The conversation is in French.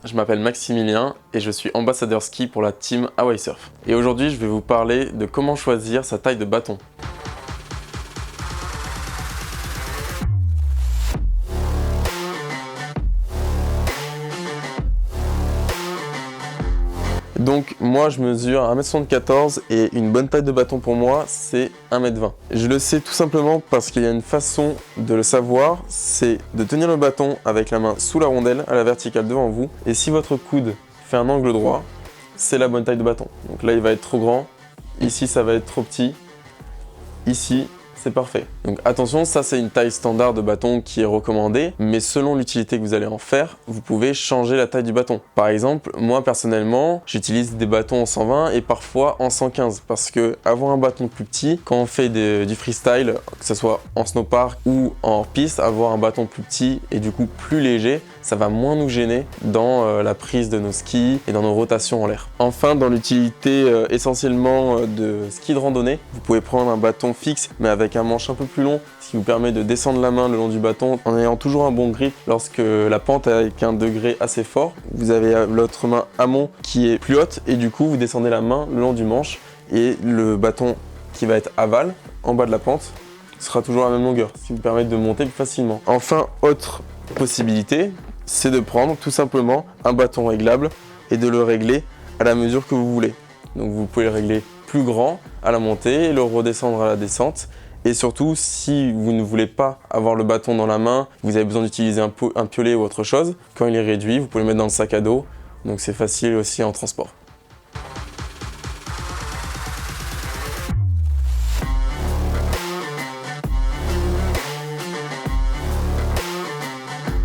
je m'appelle Maximilien et je suis ambassadeur ski pour la team Hawaii Surf. Et aujourd'hui, je vais vous parler de comment choisir sa taille de bâton. Donc moi je mesure 1m74 et une bonne taille de bâton pour moi c'est 1m20. Je le sais tout simplement parce qu'il y a une façon de le savoir, c'est de tenir le bâton avec la main sous la rondelle à la verticale devant vous, et si votre coude fait un angle droit, c'est la bonne taille de bâton. Donc là il va être trop grand, ici ça va être trop petit, ici c'est parfait. Donc attention, ça c'est une taille standard de bâton qui est recommandée, mais selon l'utilité que vous allez en faire, vous pouvez changer la taille du bâton. Par exemple, moi personnellement, j'utilise des bâtons en 120 et parfois en 115 parce que avoir un bâton plus petit, quand on fait du freestyle, que ce soit en snowpark ou en piste, avoir un bâton plus petit et du coup plus léger, ça va moins nous gêner dans la prise de nos skis et dans nos rotations en l'air. Enfin, dans l'utilité essentiellement de ski de randonnée, vous pouvez prendre un bâton fixe mais avec un manche un peu plus long, ce qui vous permet de descendre la main le long du bâton en ayant toujours un bon grip lorsque la pente est avec un degré assez fort. Vous avez l'autre main amont qui est plus haute et du coup vous descendez la main le long du manche et le bâton qui va être aval, en bas de la pente, sera toujours à la même longueur, ce qui vous permet de monter plus facilement. Enfin, autre possibilité, c'est de prendre tout simplement un bâton réglable et de le régler à la mesure que vous voulez. Donc vous pouvez le régler plus grand à la montée et le redescendre à la descente. Et surtout, si vous ne voulez pas avoir le bâton dans la main, vous avez besoin d'utiliser un piolet ou autre chose, quand il est réduit, vous pouvez le mettre dans le sac à dos, donc c'est facile aussi en transport.